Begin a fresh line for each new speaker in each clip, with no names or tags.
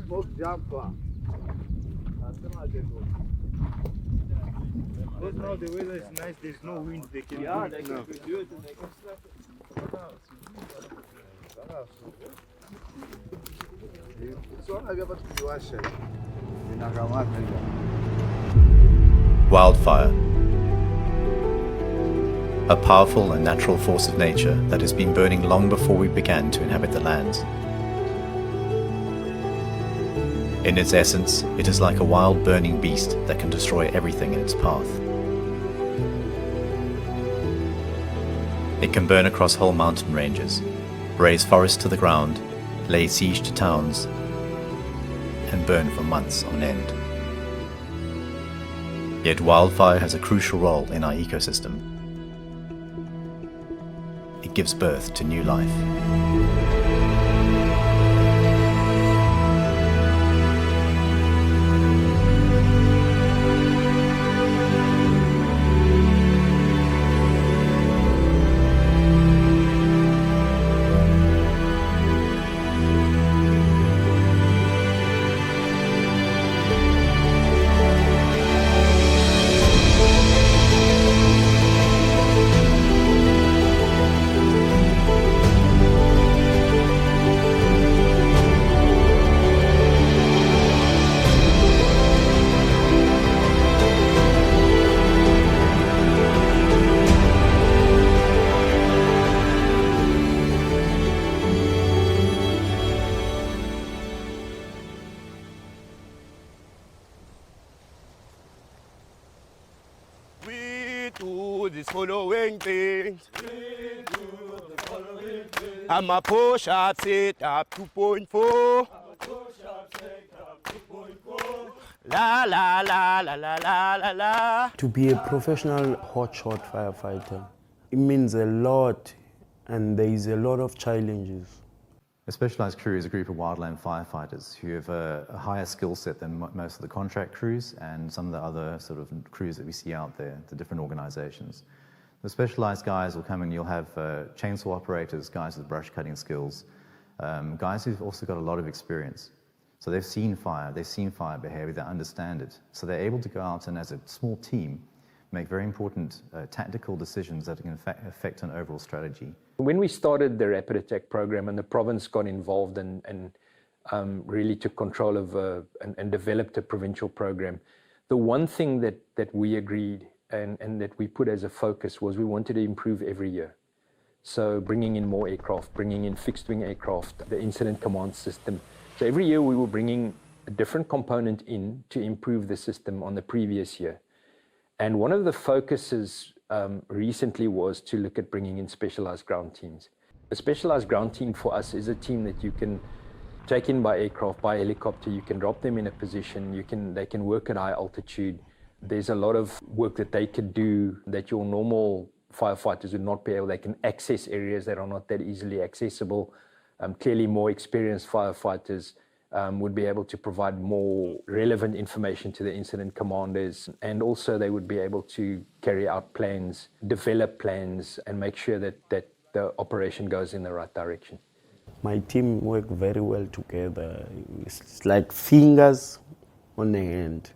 Smoke jumper.
Because now the weather is nice, there's no wind, they can do it now.
do it and they can slap
Wildfire. A powerful and natural force of nature that has been burning long before we began to inhabit the lands. In its essence, it is like a wild burning beast that can destroy everything in its path. It can burn across whole mountain ranges, raze forests to the ground, lay siege to towns, and burn for months on end. Yet wildfire has a crucial role in our ecosystem. It gives birth to new life.
These following things. I'm a push up, set up 2.4. La la la la la la la la.
To be a professional hotshot firefighter, it means a lot, and there is a lot of challenges.
A specialised crew is a group of wildland firefighters who have a higher skill set than most of the contract crews and some of the other sort of crews that we see out there, the different organisations. The specialised guys will come and you'll have chainsaw operators, guys with brush cutting skills, guys who've also got a lot of experience. So they've seen fire behaviour, they understand it. So they're able to go out and as a small team make very important tactical decisions that can affect an overall strategy.
When we started the Rapid Attack program and the province got involved and really took control of and developed a provincial program, the one thing that we agreed and that we put as a focus was we wanted to improve every year. So bringing in more aircraft, bringing in fixed wing aircraft, the incident command system. So every year we were bringing a different component in to improve the system on the previous year. And one of the focuses recently was to look at bringing in specialized ground teams. A specialized ground team for us is a team that you can take in by aircraft, by helicopter, you can drop them in a position, they can work at high altitude. There's a lot of work that they could do that your normal firefighters would not be able. They can access areas that are not that easily accessible. Clearly more experienced firefighters would be able to provide more relevant information to the incident commanders, and also they would be able to carry out plans, develop plans, and make sure that the operation goes in the right direction.
My team work very well together. It's like fingers on the hand.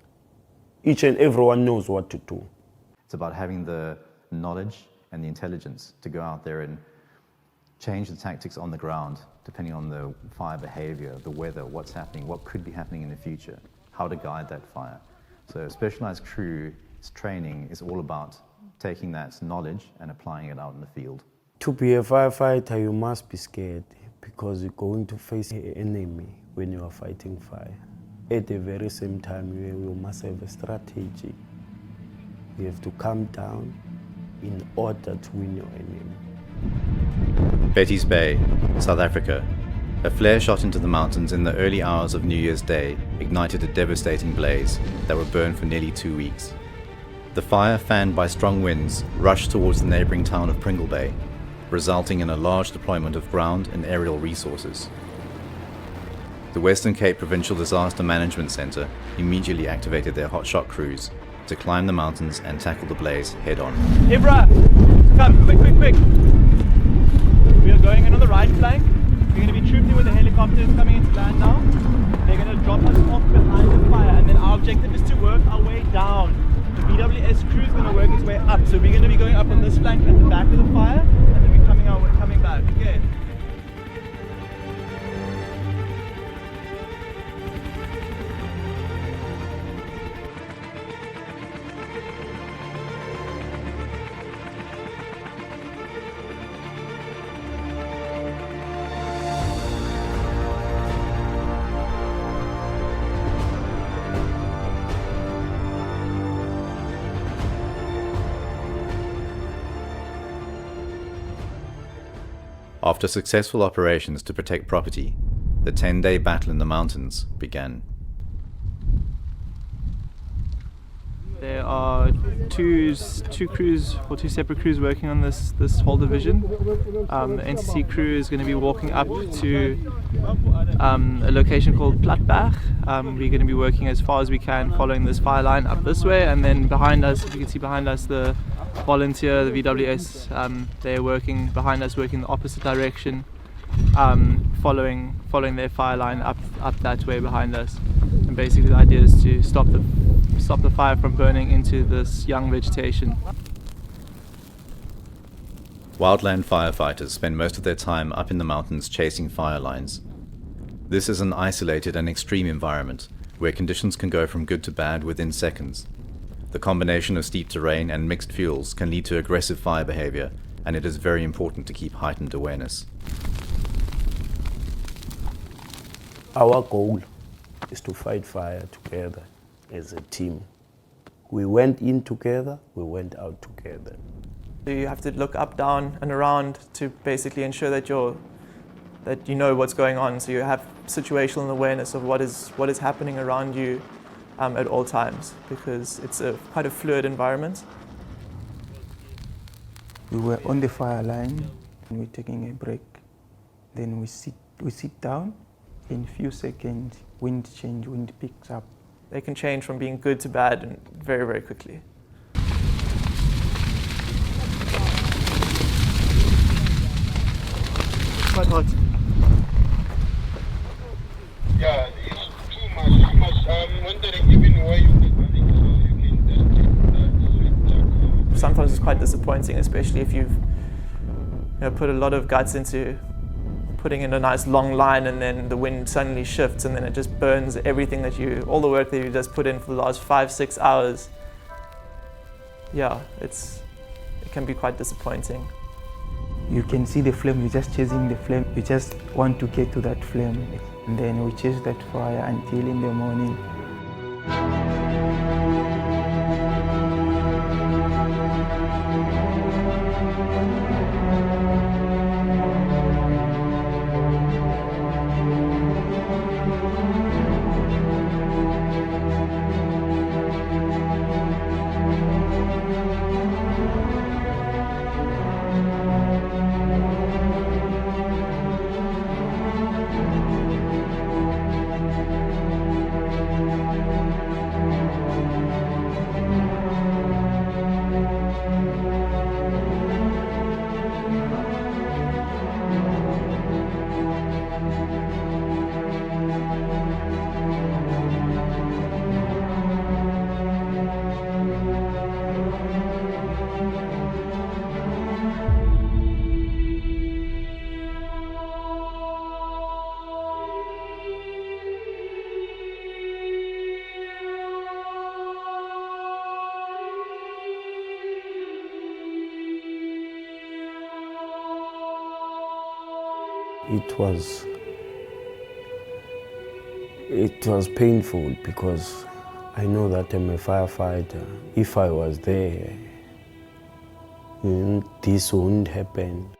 Each and everyone knows what to do.
It's about having the knowledge and the intelligence to go out there and change the tactics on the ground depending on the fire behavior, the weather, what's happening, what could be happening in the future, how to guide that fire. So a specialized crew's training is all about taking that knowledge and applying it out in the field.
To be a firefighter, you must be scared because you're going to face an enemy when you are fighting fire. At the very same time, you must have a strategy. You have to calm down in order to win your enemy.
Betty's Bay, South Africa. A flare shot into the mountains in the early hours of New Year's Day ignited a devastating blaze that would burn for nearly 2 weeks. The fire, fanned by strong winds, rushed towards the neighbouring town of Pringle Bay, resulting in a large deployment of ground and aerial resources. The Western Cape Provincial Disaster Management Centre immediately activated their hotshot crews to climb the mountains and tackle the blaze head-on.
Ibra, come, quick. We are going in on the right flank. We
going to be trooped in with the helicopters coming into land now. They're going to drop us off behind the fire, and then our objective is to work our way down. The VWS crew is going to work its way up, so we're going to be going up on this flank at the back of the fire, and then we're coming back. Okay.
After successful operations to protect property, the 10-day battle in the mountains began.
There are two crews, or two separate crews working on this whole division. The NCC crew is going to be walking up to a location called Platberg. We're going to be working as far as we can following this fire line up this way, and then behind us, you can see behind us the volunteer, the VWS, they're working behind us, working the opposite direction, following their fire line up that way behind us. And basically the idea is to stop the fire from burning into this young vegetation.
Wildland firefighters spend most of their time up in the mountains chasing fire lines. This is an isolated and extreme environment where conditions can go from good to bad within seconds. The combination of steep terrain and mixed fuels can lead to aggressive fire behavior, and it is very important to keep heightened awareness.
Our goal is to fight fire together as a team. We went in together, we went out together.
You have to look up, down and around to basically ensure that you know what's going on, so you have situational awareness of what is happening around you at all times, because it's quite a fluid environment.
We were on the fire line, and we're taking a break. Then we sit down. In a few seconds, wind picks up.
They can change from being good to bad and very, very quickly. Quite hot.
Yeah, it's too much. You must wondering even why you did running, so you can just
Sometimes it's quite disappointing, especially if you've put a lot of guts into putting in a nice long line, and then the wind suddenly shifts, and then it just burns everything all the work that you just put in for the last 5-6 hours. Yeah, it can be quite disappointing.
You can see the flame, you're just chasing the flame. You just want to get to that flame. And then we chase that fire until in the morning.
It was painful because I know that I'm a firefighter. If I was there, this wouldn't happen.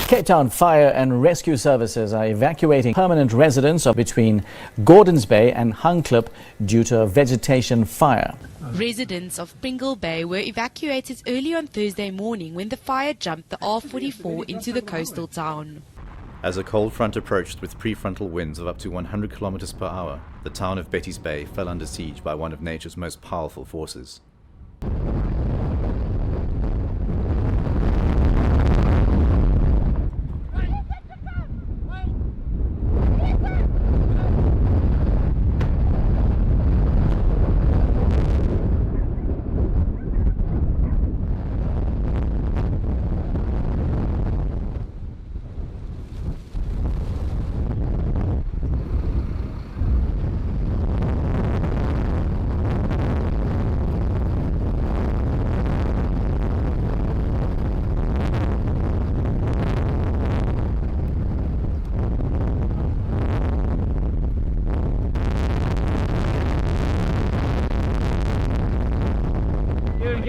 Cape Town Fire and Rescue Services are evacuating permanent residents between Gordons Bay and Hunklip due to a vegetation fire.
Residents of Pringle Bay were evacuated early on Thursday morning when the fire jumped the R44 into the coastal town.
As a cold front approached with prefrontal winds of up to 100 kilometers per hour, the town of Betty's Bay fell under siege by one of nature's most powerful forces.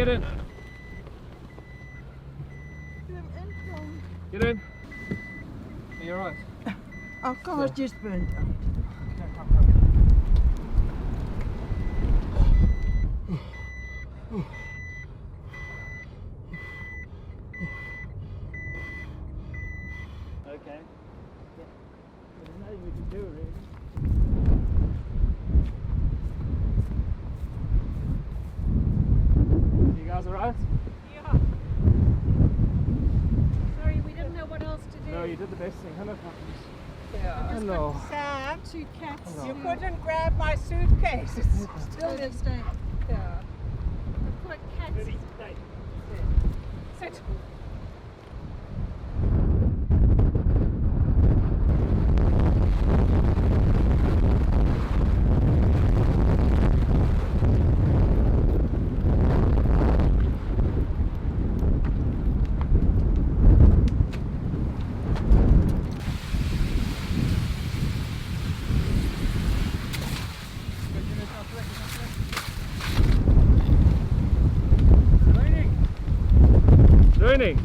Get in. Get in. Are you alright?
Our car's just burnt out.
Okay.
There's nothing we can do, really.
You guys alright?
Yeah. Sorry, we didn't know what else to do.
No, you did the best thing. Hello, puppies.
Yeah.
Hello.
Sam,
Two cats.
Hello.
you couldn't grab my suitcase. It's still in.
Stay.
Yeah.
Put cats. Sit.
Raining.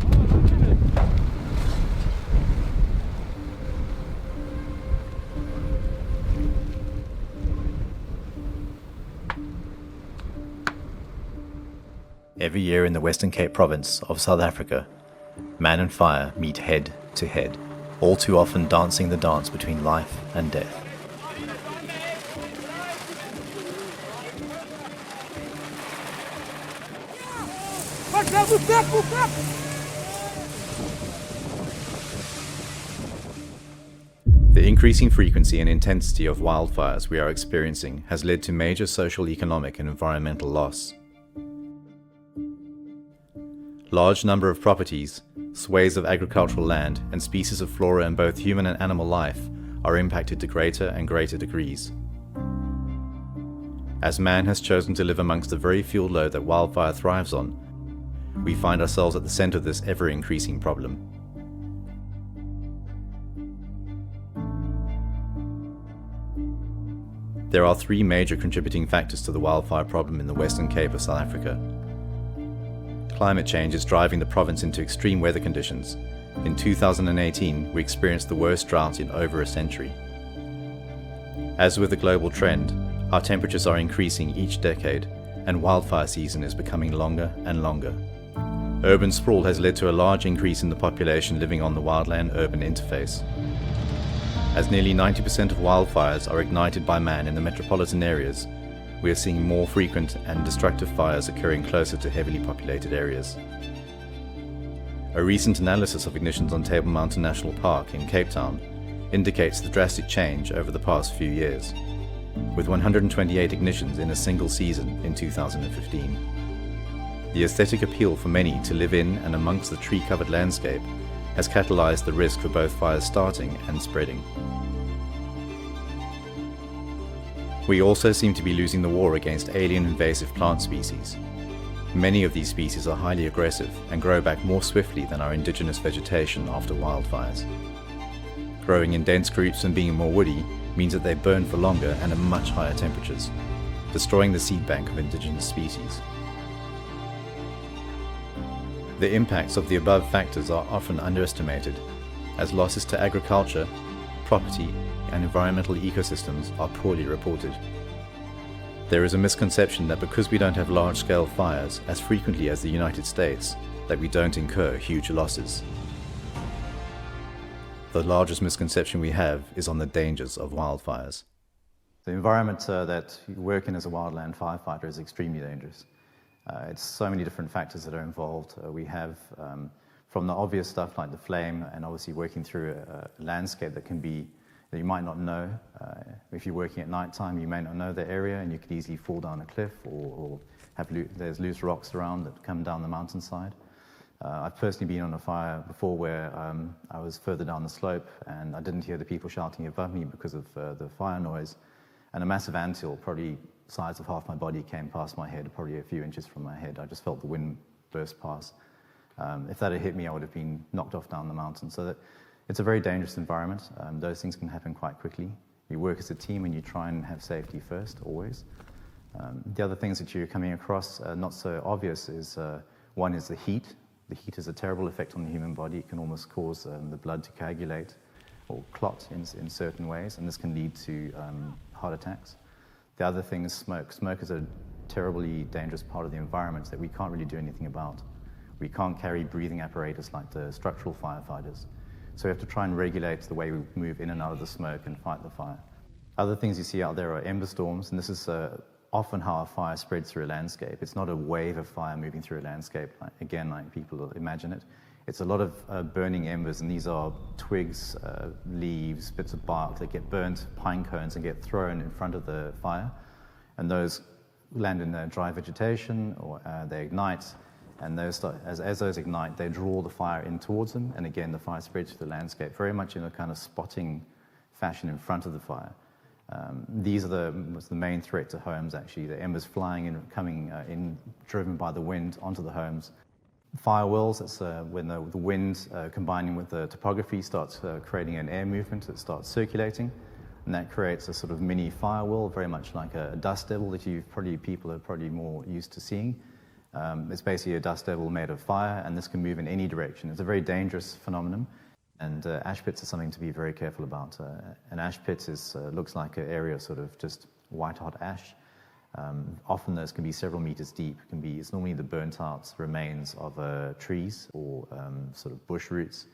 Every year in the Western Cape province of South Africa, man and fire meet head to head, all too often dancing the dance between life and death. The increasing frequency and intensity of wildfires we are experiencing has led to major social, economic and environmental loss. Large number of properties, swathes of agricultural land and species of flora in both human and animal life are impacted to greater and greater degrees. As man has chosen to live amongst the very fuel load that wildfire thrives on, we find ourselves at the center of this ever-increasing problem. There are three major contributing factors to the wildfire problem in the Western Cape of South Africa. Climate change is driving the province into extreme weather conditions. In 2018, we experienced the worst drought in over a century. As with the global trend, our temperatures are increasing each decade, and wildfire season is becoming longer and longer. Urban sprawl has led to a large increase in the population living on the wildland-urban interface. As nearly 90% of wildfires are ignited by man in the metropolitan areas, we are seeing more frequent and destructive fires occurring closer to heavily populated areas. A recent analysis of ignitions on Table Mountain National Park in Cape Town indicates the drastic change over the past few years, with 128 ignitions in a single season in 2015. The aesthetic appeal for many to live in and amongst the tree-covered landscape has catalyzed the risk for both fires starting and spreading. We also seem to be losing the war against alien invasive plant species. Many of these species are highly aggressive and grow back more swiftly than our indigenous vegetation after wildfires. Growing in dense groups and being more woody means that they burn for longer and at much higher temperatures, destroying the seed bank of indigenous species. The impacts of the above factors are often underestimated, as losses to agriculture, property, and environmental ecosystems are poorly reported. There is a misconception that because we don't have large-scale fires as frequently as the United States, that we don't incur huge losses. The largest misconception we have is on the dangers of wildfires. The environment that you work in as a wildland firefighter is extremely dangerous. It's so many different factors that are involved. We have from the obvious stuff like the flame, and obviously working through a landscape that you might not know. If you're working at night time, you may not know the area and you could easily fall down a cliff or there's loose rocks around that come down the mountainside. I've personally been on a fire before where I was further down the slope and I didn't hear the people shouting above me because of the fire noise, and a massive anthill, probably the size of half my body, came past my head, probably a few inches from my head. I just felt the wind burst past. If that had hit me, I would have been knocked off down the mountain. So it's a very dangerous environment. Those things can happen quite quickly. You work as a team and you try and have safety first, always. The other things that you're coming across, not so obvious, is one is the heat. The heat has a terrible effect on the human body. It can almost cause the blood to coagulate or clot in certain ways, and this can lead to heart attacks. The other thing is smoke. Smoke is a terribly dangerous part of the environment that we can't really do anything about. We can't carry breathing apparatus like the structural firefighters. So we have to try and regulate the way we move in and out of the smoke and fight the fire. Other things you see out there are ember storms, and this is often how a fire spreads through a landscape. It's not a wave of fire moving through a landscape, like people imagine it. It's a lot of burning embers, and these are twigs, leaves, bits of bark that get burnt, pine cones, and get thrown in front of the fire. And those land in dry vegetation, or they ignite, and those as those ignite, they draw the fire in towards them, and again, the fire spreads through the landscape, very much in a kind of spotting fashion in front of the fire. These are the main threat to homes, actually. The embers flying in, coming in, driven by the wind onto the homes. Firewalls, that's when the wind combining with the topography starts creating an air movement that starts circulating, and that creates a sort of mini firewall, very much like a dust devil that people are probably more used to seeing. It's basically a dust devil made of fire, and this can move in any direction. It's a very dangerous phenomenon. And ash pits are something to be very careful about. An ash pit looks like an area of sort of just white-hot ash. Often those can be several meters deep. It's normally the burnt-out remains of trees or sort of bush roots.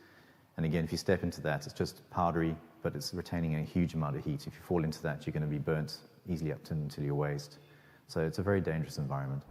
And again, if you step into that, it's just powdery, but it's retaining a huge amount of heat. If you fall into that, you're going to be burnt easily up to your waist. So it's a very dangerous environment.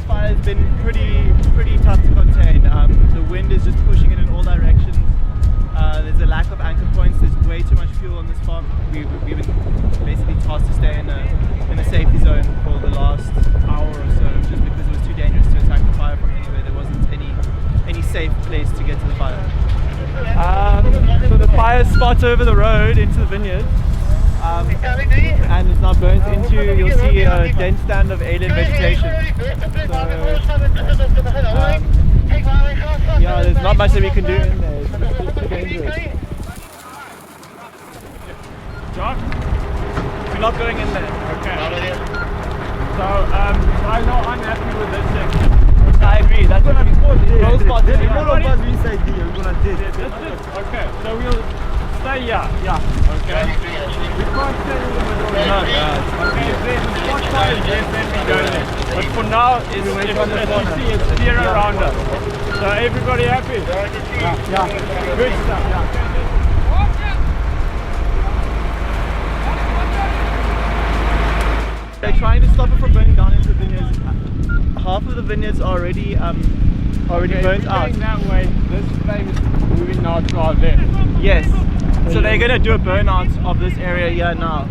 Fire's been pretty tough to contain. The wind is just pushing it in all directions. There's a lack of anchor points. There's way too much fuel on this farm. We've been basically tasked to stay in a safety zone for the last hour or so, just because it was too dangerous to attack the fire from anywhere. There wasn't any safe place to get to the fire. So the fire spots over the road into the vineyard. And it's now burnt into, you'll see a dense stand of alien vegetation. Yeah, there's not much that we can do in there. It's too dangerous.
John?
We're not going in there.
Okay. So, I'm not unhappy with this section.
I agree, that's what I'm supposed to do. All
of
us inside here, we're gonna dig.
Okay, so we'll stay here. Yeah. Okay. We can't stay in the middle.
No,
okay, if there's a spot fire, yes, then we go there. But for now, as you see, it's clear around us. So everybody happy? Yeah. Good stuff. Yeah.
They're trying to stop it from burning down into the vineyards. Half of the vineyards are already burnt out.
That way, this flame is moving now to our left.
Yes. So they're going to do a burnout of this area here now.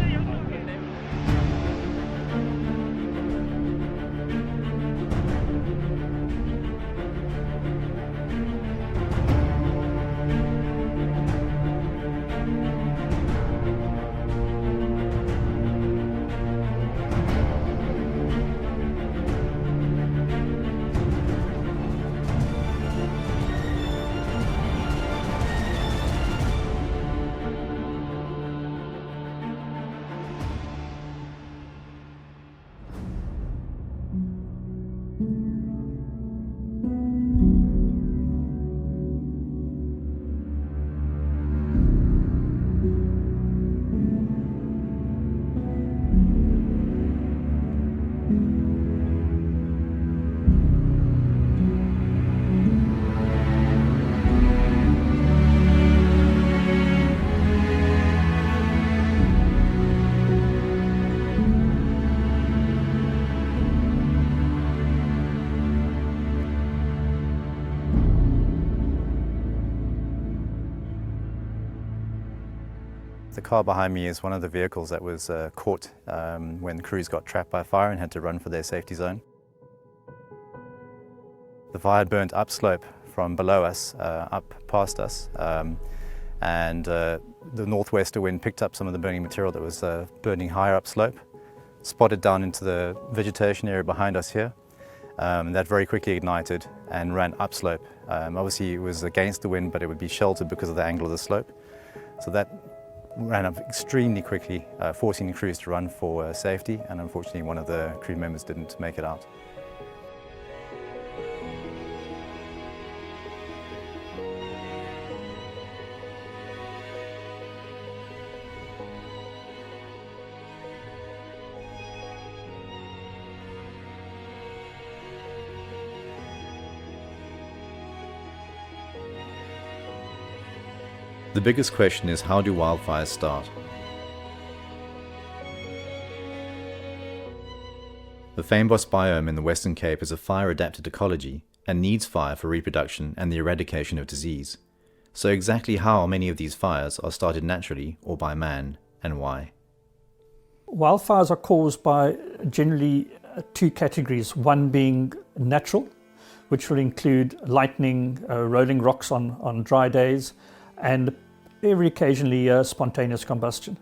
The car behind me is one of the vehicles that was caught when crews got trapped by fire and had to run for their safety zone. The fire had burnt upslope from below us, up past us, and the northwester wind picked up some of the burning material that was burning higher upslope, spotted down into the vegetation area behind us here. That very quickly ignited and ran upslope. Obviously it was against the wind, but it would be sheltered because of the angle of the slope. So that ran up extremely quickly, forcing the crews to run for safety, and unfortunately one of the crew members didn't make it out. The biggest question is, how do wildfires start? The Fynbos biome in the Western Cape is a fire-adapted ecology and needs fire for reproduction and the eradication of disease. So exactly how many of these fires are started naturally or by man, and why?
Wildfires are caused by generally two categories, one being natural, which will include lightning, rolling rocks on dry days, and very occasionally spontaneous combustion.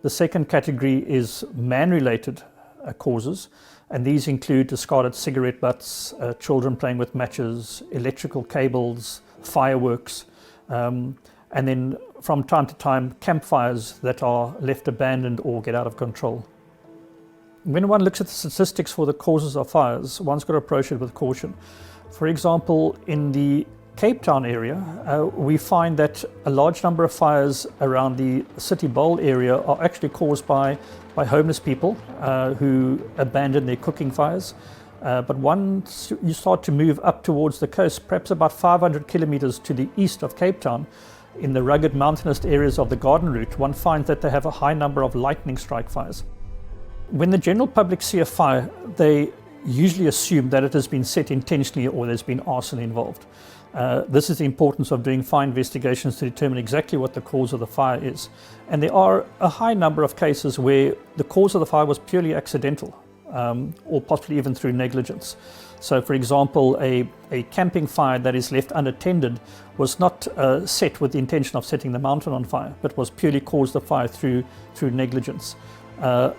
The second category is man-related causes, and these include discarded cigarette butts, children playing with matches, electrical cables, fireworks, and then from time to time campfires that are left abandoned or get out of control. When one looks at the statistics for the causes of fires, one's got to approach it with caution. For example, in the Cape Town area, we find that a large number of fires around the City Bowl area are actually caused by homeless people who abandon their cooking fires. But once you start to move up towards the coast, perhaps about 500 kilometers to the east of Cape Town, in the rugged mountainous areas of the Garden Route, one finds that they have a high number of lightning strike fires. When the general public see a fire, they usually assume that it has been set intentionally or there's been arson involved. This is the importance of doing fire investigations to determine exactly what the cause of the fire is. And there are a high number of cases where the cause of the fire was purely accidental, or possibly even through negligence. So for example, a camping fire that is left unattended was not set with the intention of setting the mountain on fire, but was purely caused the fire through negligence.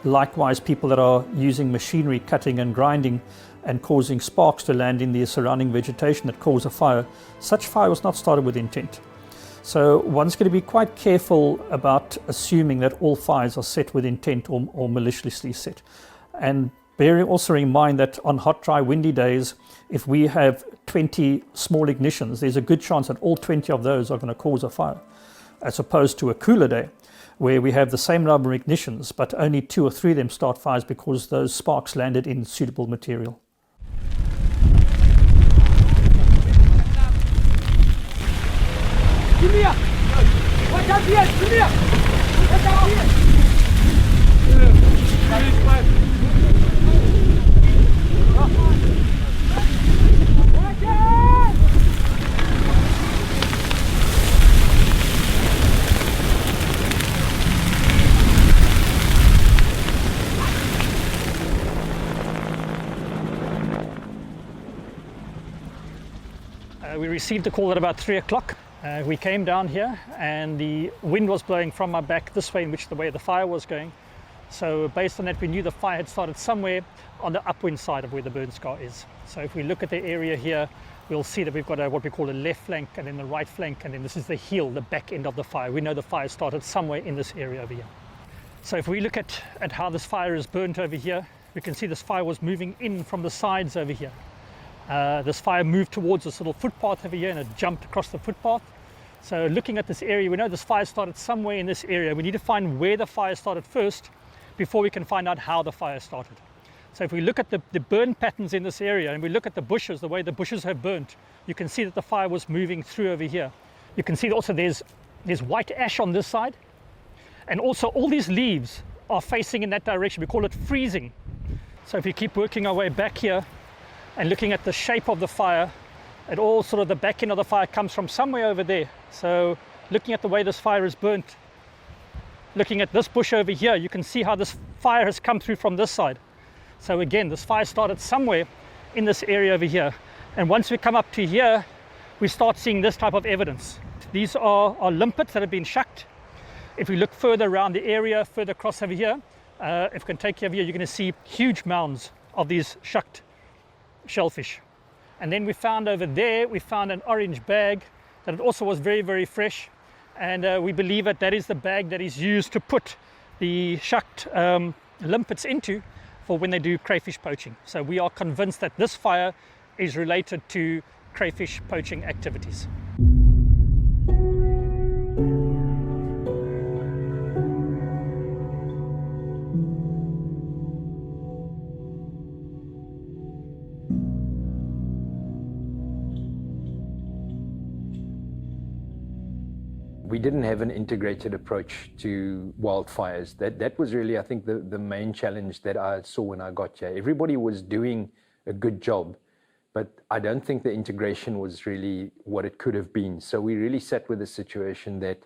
Likewise, people that are using machinery, cutting and grinding, and causing sparks to land in the surrounding vegetation that cause a fire, such fire was not started with intent. So one's going to be quite careful about assuming that all fires are set with intent or maliciously set. And bearing also in mind that on hot, dry, windy days, if we have 20 small ignitions, there's a good chance that all 20 of those are going to cause a fire, as opposed to a cooler day, where we have the same number of ignitions, but only 2 or 3 of them start fires because those sparks landed in suitable material.
Come here! Watch out here! Come here! Watch out here! Watch out!
We received a call at about 3 o'clock. We came down here and the wind was blowing from our back this way, in which the way the fire was going. So based on that, we knew the fire had started somewhere on the upwind side of where the burn scar is. So if we look at the area here, we'll see that we've got what we call a left flank and then the right flank, and then this is the heel, the back end of the fire. We know the fire started somewhere in this area over here. So if we look at how this fire is burnt over here, we can see this fire was moving in from the sides over here. This fire moved towards this little footpath over here and it jumped across the footpath. So looking at this area, we know this fire started somewhere in this area. We need to find where the fire started first before we can find out how the fire started. So if we look at the burn patterns in this area and we look at the bushes, the way the bushes have burnt, you can see that the fire was moving through over here. You can see also there's white ash on this side, and also all these leaves are facing in that direction. We call it freezing. So if we keep working our way back here and looking at the shape of the fire, it all sort of the back end of the fire comes from somewhere over there. So looking at the way this fire is burnt, Looking at this bush over here, you can see how this fire has come through from this side. So again, this fire started somewhere in this area over here. And once we come up to here, we start seeing this type of evidence. These are limpets that have been shucked. If we look further around the area, further across over here, if we can take you over here, you're going to see huge mounds of these shucked shellfish. And then we found over there, we found an orange bag that it also was very, very fresh. And we believe that that is the bag that is used to put the shucked limpets into for when they do crayfish poaching. So we are convinced that this fire is related to crayfish poaching activities.
We didn't have an integrated approach to wildfires. That was really, I think, the main challenge that I saw when I got here. Everybody was doing a good job, but I don't think the integration was really what it could have been. So we really sat with the situation that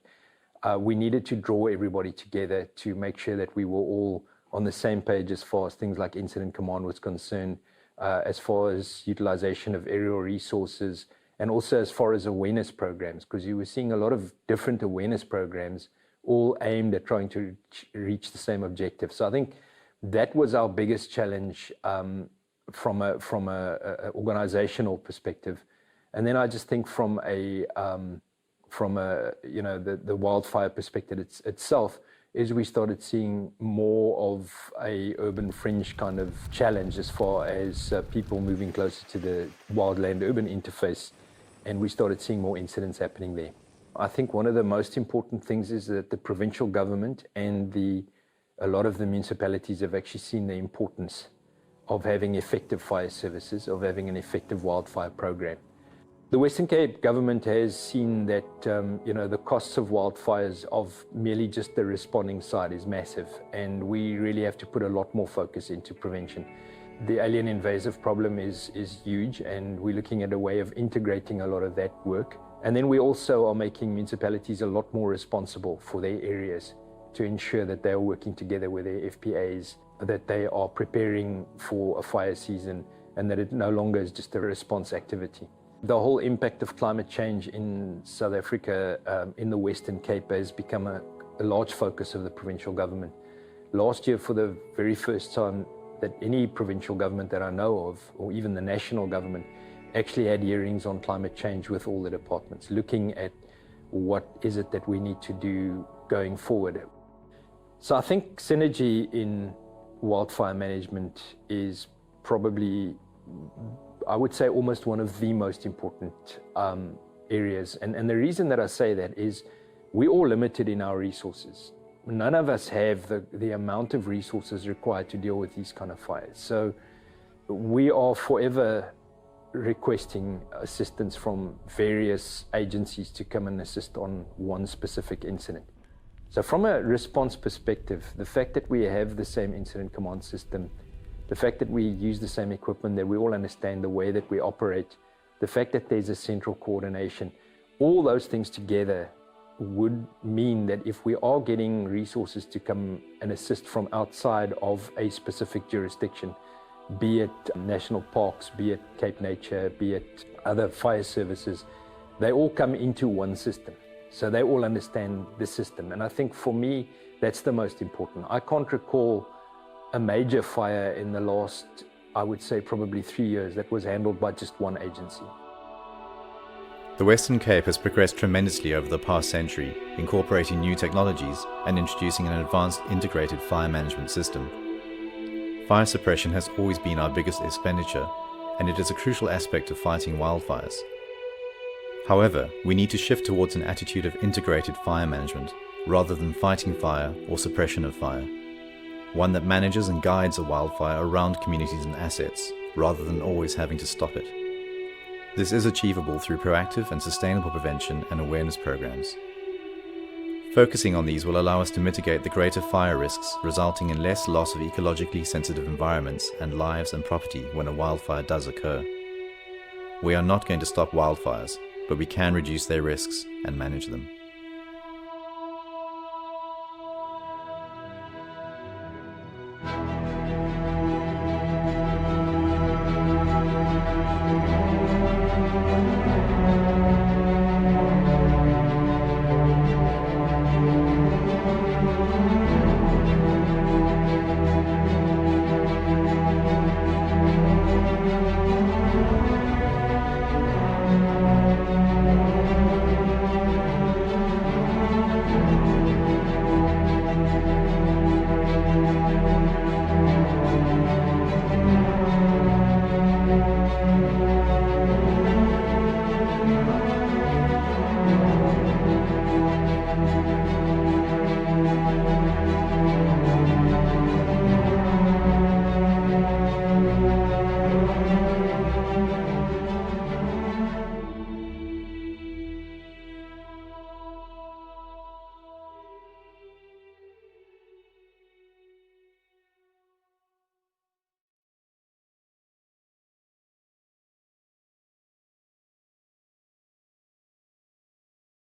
we needed to draw everybody together to make sure that we were all on the same page as far as things like incident command was concerned, as far as utilization of aerial resources, and also as far as awareness programs, because you were seeing a lot of different awareness programs all aimed at trying to reach the same objective. So I think that was our biggest challenge from a organizational perspective. And then I just think from a the wildfire perspective itself, is we started seeing more of a urban fringe kind of challenge as far as people moving closer to the wildland-urban interface. And we started seeing more incidents happening there. I think one of the most important things is that the provincial government and a lot of the municipalities have actually seen the importance of having effective fire services, of having an effective wildfire program. The Western Cape government has seen that the costs of wildfires of merely just the responding side is massive, and we really have to put a lot more focus into prevention. The alien invasive problem is huge, and we're looking at a way of integrating a lot of that work. And then we also are making municipalities a lot more responsible for their areas to ensure that they are working together with their FPAs, that they are preparing for a fire season, and that it no longer is just a response activity. The whole impact of climate change in South Africa, in the Western Cape, has become a large focus of the provincial government. Last year, for the very first time, that any provincial government that I know of, or even the national government, actually had hearings on climate change with all the departments, looking at what is it that we need to do going forward. So I think synergy in wildfire management is probably, I would say, almost one of the most important areas. And the reason that I say that is we're all limited in our resources. None of us have the amount of resources required to deal with these kind of fires. So we are forever requesting assistance from various agencies to come and assist on one specific incident. So from a response perspective, the fact that we have the same incident command system, the fact that we use the same equipment, that we all understand the way that we operate, the fact that there's a central coordination, all those things together would mean that if we are getting resources to come and assist from outside of a specific jurisdiction, be it national parks, be it Cape Nature, be it other fire services, they all come into one system. So they all understand the system. And I think for me, that's the most important. I can't recall a major fire in the last, I would say, probably 3 years that was handled by just one agency.
The Western Cape has progressed tremendously over the past century, incorporating new technologies and introducing an advanced integrated fire management system. Fire suppression has always been our biggest expenditure, and it is a crucial aspect of fighting wildfires. However, we need to shift towards an attitude of integrated fire management, rather than fighting fire or suppression of fire. One that manages and guides a wildfire around communities and assets, rather than always having to stop it. This is achievable through proactive and sustainable prevention and awareness programs. Focusing on these will allow us to mitigate the greater fire risks, resulting in less loss of ecologically sensitive environments and lives and property when a wildfire does occur. We are not going to stop wildfires, but we can reduce their risks and manage them.